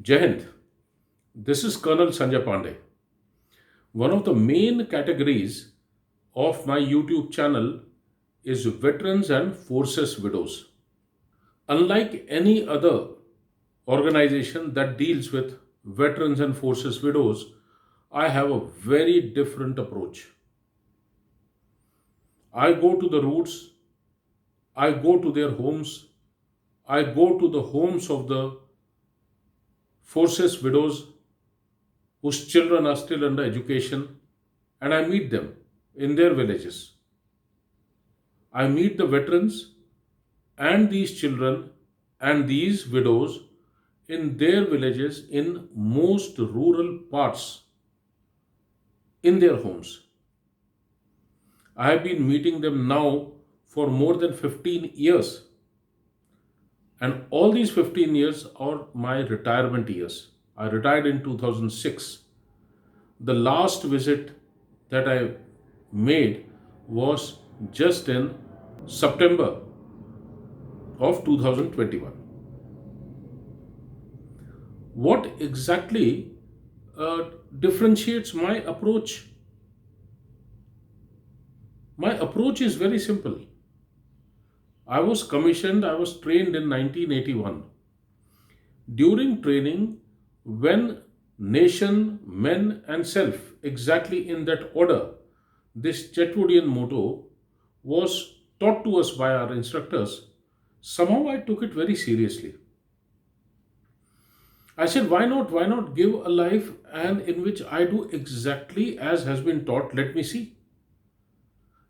Jai Hind. This is Colonel Sanjay Pandey. One of the main categories of my YouTube channel is veterans and forces widows. Unlike any other organization that deals with veterans and forces widows, I have a very different approach. I go to the roots, I go to their homes, I go to the homes of the forces widows whose children are still under education, and I meet them in their villages. I meet the veterans and these children and these widows in their villages in most rural parts in their homes. I have been meeting them now for more than 15 years, and all these 15 years are my retirement years. I retired in 2006. The last visit that I made was just in September of 2021. What exactly differentiates my approach? My approach is very simple. I was trained in 1981. During training, when nation, men, and self, exactly in that order, this Chetwodian motto was taught to us by our instructors. Somehow I took it very seriously. I said, why not? Why not give a life and in which I do exactly as has been taught? Let me see.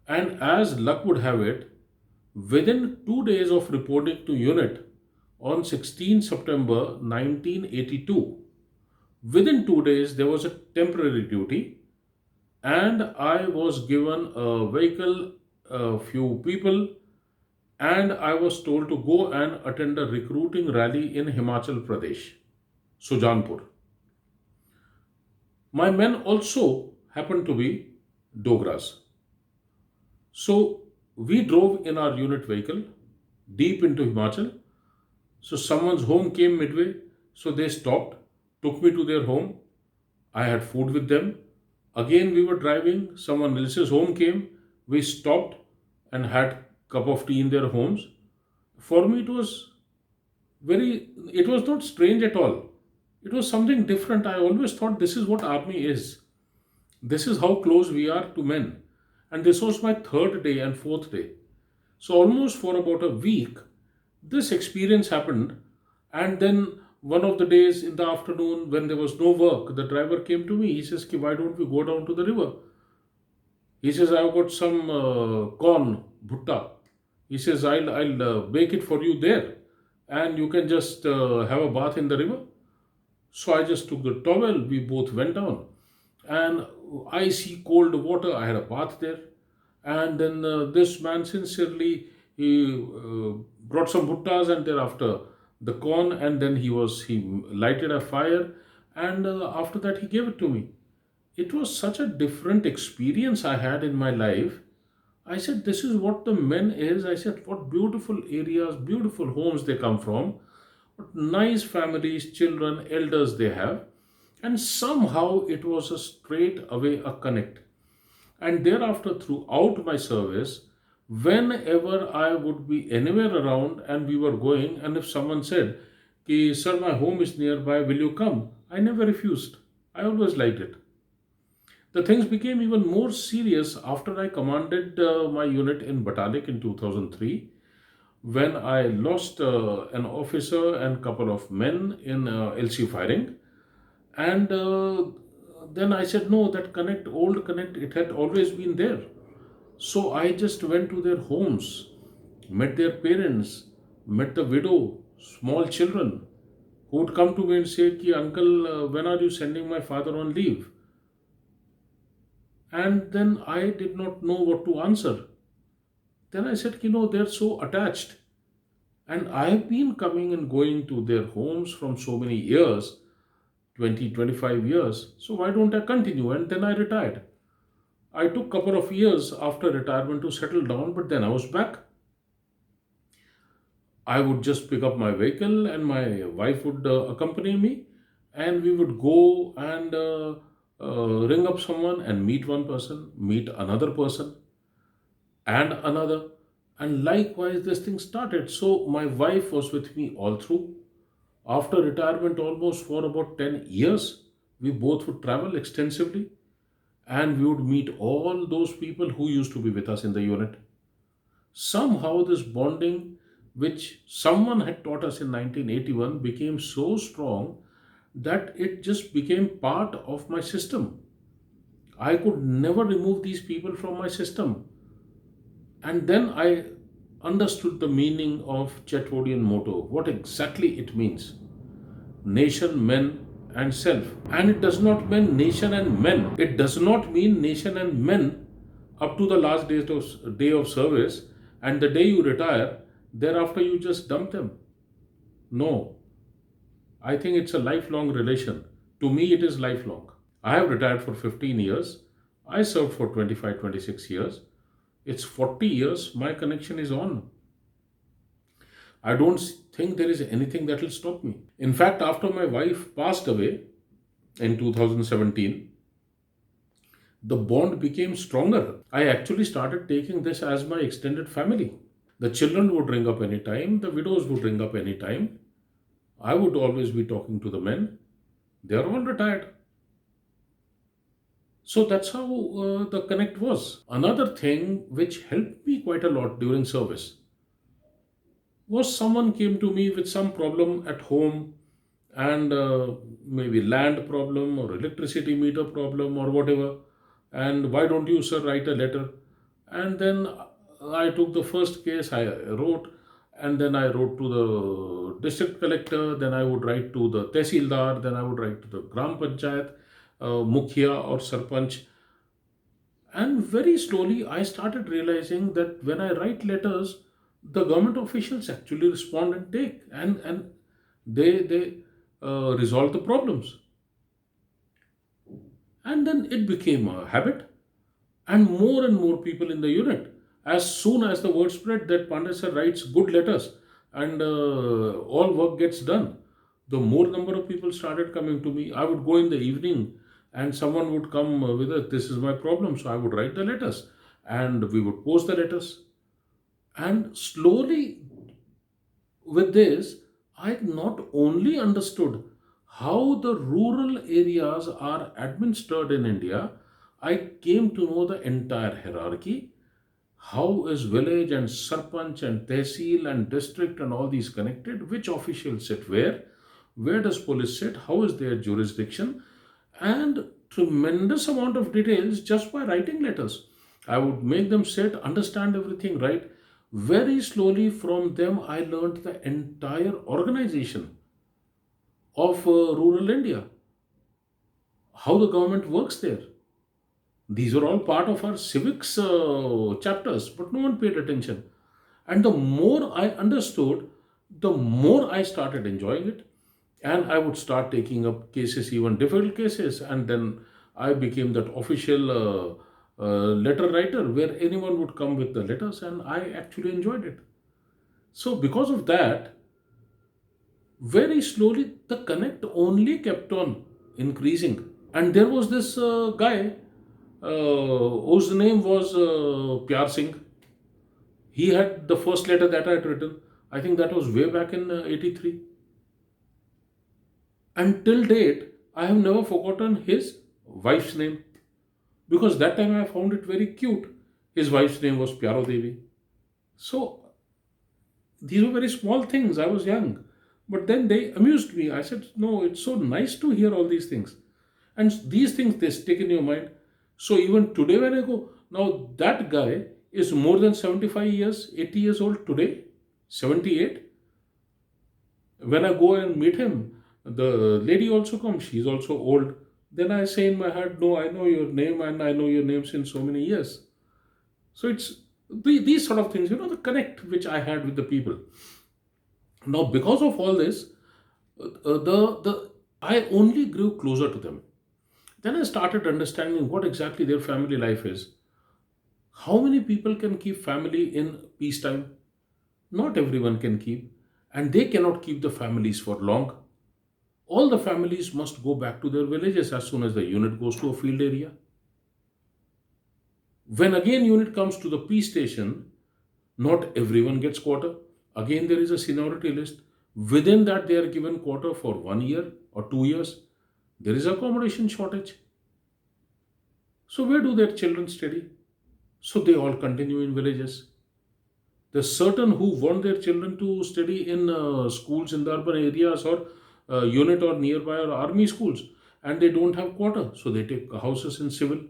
And as luck would have it, within 2 days of reporting to unit on 16 September 1982, within 2 days there was a temporary duty, and I was given a vehicle, a few people, and I was told to go and attend a recruiting rally in Himachal Pradesh, Sujanpur. My men also happened to be Dogras. So we drove in our unit vehicle deep into Himachal. So someone's home came midway, so they stopped, took me to their home. I had food with them. Again, we were driving, someone else's home came, we stopped and had cup of tea in their homes. For me, it was not strange at all. It was something different. I always thought this is what army is. This is how close we are to men. And this was my third day and fourth day. So, almost for about a week, this experience happened. And then one of the days in the afternoon, when there was no work, the driver came to me. He says, "Ki, why don't we go down to the river?" He says, "I've got some corn, bhutta." He says, I'll bake it for you there. And you can just have a bath in the river. So I just took the towel. We both went down. And icy cold water. I had a bath there. And then this man sincerely, he brought some bhuttas and thereafter the corn, and then he lighted a fire, and after that he gave it to me. It was such a different experience I had in my life. I said, this is what the men is. I said, what beautiful areas, beautiful homes they come from, what nice families, children, elders they have. And somehow it was a straight away a connect. And thereafter, throughout my service, whenever I would be anywhere around and we were going, and if someone said, Ki, "Sir, my home is nearby, will you come?" I never refused. I always liked it. The things became even more serious after I commanded my unit in Batalik in 2003, when I lost an officer and couple of men in LC firing. And then I said, no, that connect, old connect, it had always been there. So I just went to their homes, met their parents, met the widow, small children who would come to me and say, Ki, "Uncle, when are you sending my father on leave?" And then I did not know what to answer. Then I said, they're so attached. And I have been coming and going to their homes from so many years, 20, 25 years. So why don't I continue? And then I retired. I took a couple of years after retirement to settle down, but then I was back. I would just pick up my vehicle and my wife would accompany me. and we would go and ring up someone and meet one person, meet another person, and another. And likewise, this thing started. So my wife was with me all through. After retirement, almost for about 10 years, we both would travel extensively and we would meet all those people who used to be with us in the unit. Somehow, this bonding, which someone had taught us in 1981, became so strong that it just became part of my system. I could never remove these people from my system. And then I understood the meaning of Chetwodian motto, what exactly it means: nation, men, and self. And it does not mean nation and men. It does not mean nation and men up to the last day of service, and the day you retire, thereafter you just dump them. No, I think it's a lifelong relation. To me, it is lifelong. I have retired for 15 years. I served for 25, 26 years. It's 40 years. My connection is on. I don't think there is anything that will stop me. In fact, after my wife passed away in 2017, the bond became stronger. I actually started taking this as my extended family. The children would ring up anytime, the widows would ring up anytime. I would always be talking to the men. They are all retired. So that's how the connect was. Another thing which helped me quite a lot during service was someone came to me with some problem at home, and maybe land problem or electricity meter problem or whatever, and why don't you, sir, write a letter? And then I took the first case, I wrote, and then I wrote to the district collector, then I would write to the tehsildar, then I would write to the gram panchayat mukhia or sarpanch. And very slowly, I started realizing that when I write letters, the government officials actually respond and take, and they resolve the problems. And then it became a habit, and more people in the unit. As soon as the word spread that Pandey sir writes good letters and all work gets done, the more number of people started coming to me. I would go in the evening and someone would come with a, this is my problem. So I would write the letters and we would post the letters. And slowly with this, I not only understood how the rural areas are administered in India, I came to know the entire hierarchy. How is village and sarpanch and tehsil and district and all these connected? Which officials sit where? Where does police sit? How is their jurisdiction? And tremendous amount of details just by writing letters. I would make them sit, understand everything right. Very slowly from them, I learned the entire organization of rural India, how the government works there. These are all part of our civics chapters, but no one paid attention. And the more I understood, the more I started enjoying it. And I would start taking up cases, even difficult cases. And then I became that official letter writer where anyone would come with the letters, and I actually enjoyed it. So, because of that, very slowly the connect only kept on increasing. And there was this guy whose name was Pyar Singh. He had the first letter that I had written. I think that was way back in 83. Until date, I have never forgotten his wife's name, because that time I found it very cute. His wife's name was Pyaro Devi. So these were very small things. I was young. But then they amused me. I said, no, it's so nice to hear all these things. And these things they stick in your mind. So even today, when I go, now that guy is more than 75 years, 80 years old today, 78. When I go and meet him, the lady also comes. She's also old. Then I say in my heart, no, I know your name and I know your name since so many years. So it's these sort of things, the connect which I had with the people. Now, because of all this, the I only grew closer to them. Then I started understanding what exactly their family life is. How many people can keep family in peacetime? Not everyone can keep, and they cannot keep the families for long. all the families must go back to their villages as soon as the unit goes to a field area. When again unit comes to the peace station, not everyone gets quarter. Again, there is a seniority list. Within that, they are given quarter for 1 year or 2 years. There is accommodation shortage. So where do their children study? So they all continue in villages. There's certain who want their children to study in schools in the urban areas or unit or nearby or army schools, and they don't have quarter, so they take houses in civil.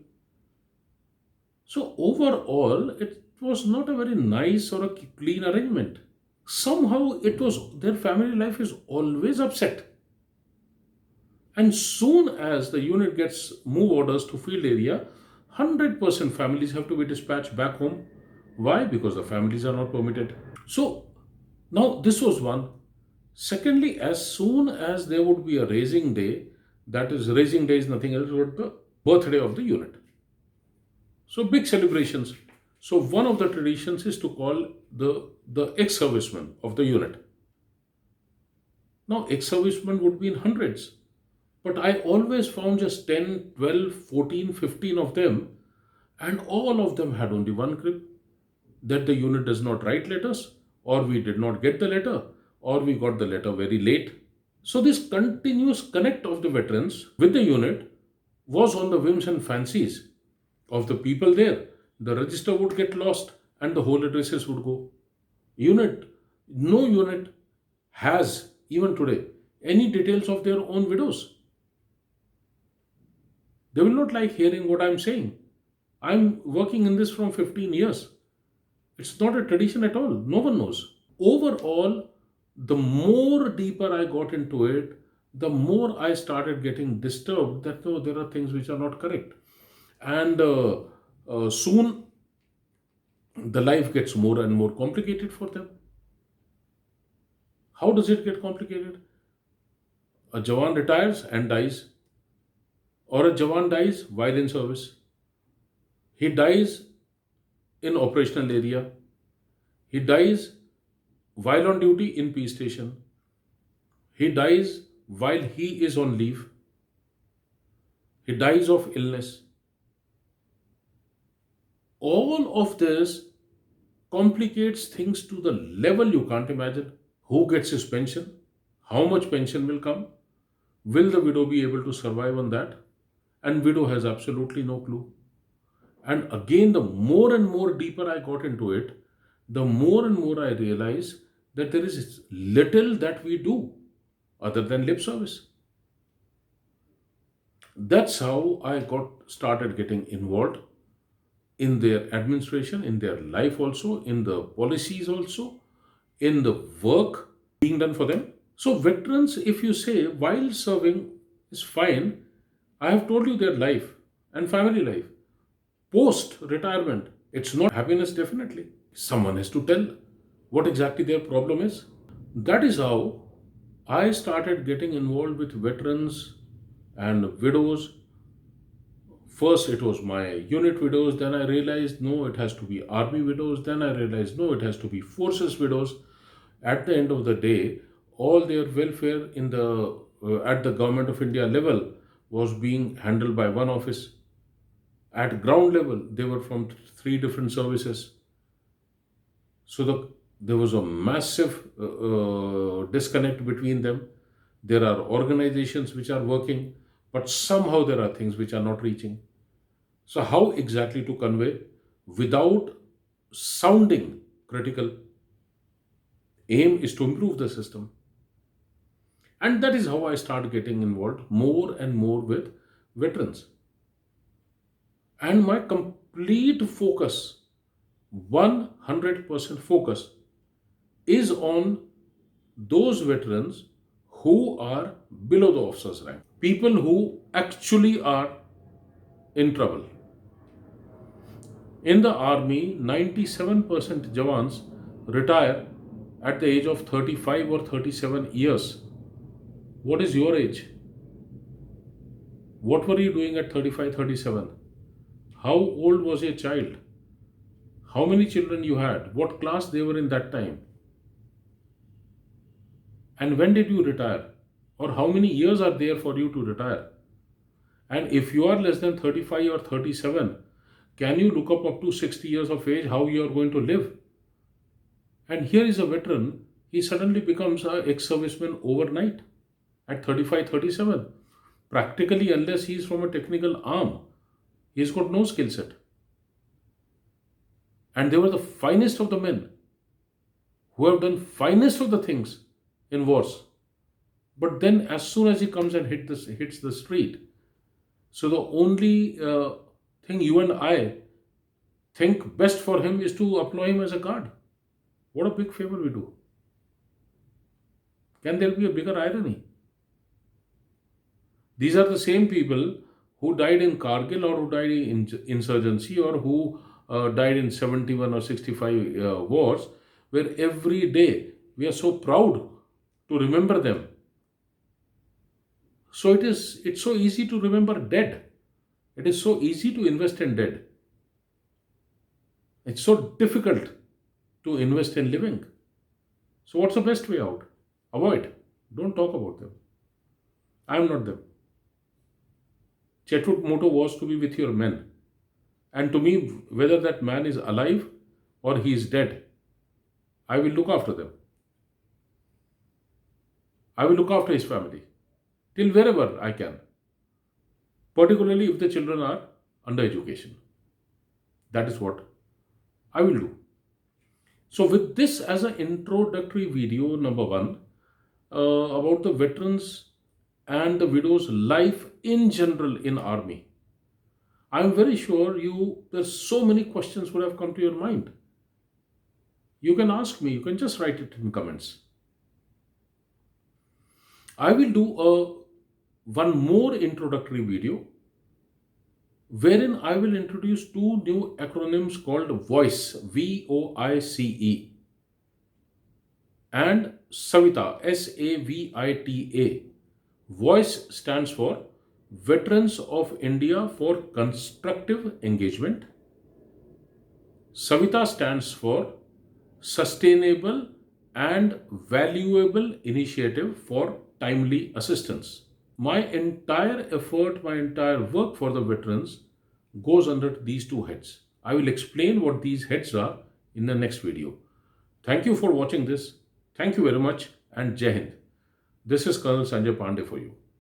So overall, it was not a very nice or a clean arrangement. Somehow it was their family life is always upset. And soon as the unit gets move orders to field area, 100% families have to be dispatched back home. Why? Because the families are not permitted. So now this was one. Secondly, as soon as there would be a raising day, that is, raising day is nothing else but the birthday of the unit. So big celebrations. So one of the traditions is to call the ex-servicemen of the unit. Now ex-servicemen would be in hundreds, but I always found just 10, 12, 14, 15 of them, and all of them had only one crib, that the unit does not write letters, or we did not get the letter, or we got the letter very late. So this continuous connect of the veterans with the unit was on the whims and fancies of the people there. The register would get lost and the whole addresses would go. Unit, no unit has, even today, any details of their own widows. They will not like hearing what I'm saying. I'm working in this from 15 years. It's not a tradition at all. No one knows. Overall, the more deeper I got into it, the more I started getting disturbed that no, there are things which are not correct. And soon the life gets more and more complicated for them. How does it get complicated? A Jawan retires and dies, or a Jawan dies while in service. He dies in operational area. He dies while on duty in peace station. He dies while he is on leave. He dies of illness. All of this complicates things to the level you can't imagine. Who gets his pension? How much pension will come? Will the widow be able to survive on that? And widow has absolutely no clue. And again, the more and more deeper I got into it, the more and more I realize that there is little that we do other than lip service. That's how I got started getting involved in their administration, in their life also, in the policies also, in the work being done for them. So veterans, if you say while serving is fine, I have told you their life and family life. Post retirement, it's not happiness definitely. Someone has to tell what exactly their problem is. That is how I started getting involved with veterans and widows. First, it was my unit widows, then I realized no, it has to be army widows, then I realized no, it has to be forces widows. At the end of the day, all their welfare in the at the Government of India level was being handled by one office. At ground level, they were from three different services. So there was a massive disconnect between them. There are organizations which are working, but somehow there are things which are not reaching. So, how exactly to convey without sounding critical? Aim is to improve the system. And that is how I started getting involved more and more with veterans. And my complete focus, 100% focus, is on those veterans who are below the officer's rank. People who actually are in trouble. In the army, 97% Jawans retire at the age of 35 or 37 years. What is your age? What were you doing at 35, 37? How old was your child? How many children you had? What class they were in that time? And when did you retire? or how many years are there for you to retire? And if you are less than 35 or 37, can you look up to 60 years of age how you are going to live? And here is a veteran, he suddenly becomes a ex-serviceman overnight at 35, 37. Practically, unless he is from a technical arm, he's got no skill set. And they were the finest of the men who have done finest of the things in wars. But then, as soon as he comes and hits the street, so the only thing you and I think best for him is to employ him as a guard. What a big favor we do. Can there be a bigger irony? These are the same people who died in Kargil or who died in insurgency or who died in 71 or 65 wars, where every day we are so proud to remember them. So it's so easy to remember dead. It is so easy to invest in dead. It's so difficult to invest in living. So what's the best way out? Avoid. Don't talk about them. I am not them. Chetwood motto was to be with your men. And to me, whether that man is alive or he is dead, I will look after them. I will look after his family till wherever I can, particularly if the children are under education. That is what I will do. So, with this as an introductory video, number one, about the veterans and the widow's life in general in army, I am very sure there's so many questions would have come to your mind. You can ask me, you can just write it in comments. I will do one more introductory video wherein I will introduce two new acronyms called VOICE, VOICE, and SAVITA, SAVITA. VOICE stands for Veterans of India for Constructive Engagement. SAVITA stands for Sustainable and Valuable Initiative for Timely Assistance. My entire effort, my entire work for the veterans goes under these two heads. I will explain what these heads are in the next video. Thank you for watching this. Thank you very much and Jai Hind. This is Colonel Sanjay Pandey for you.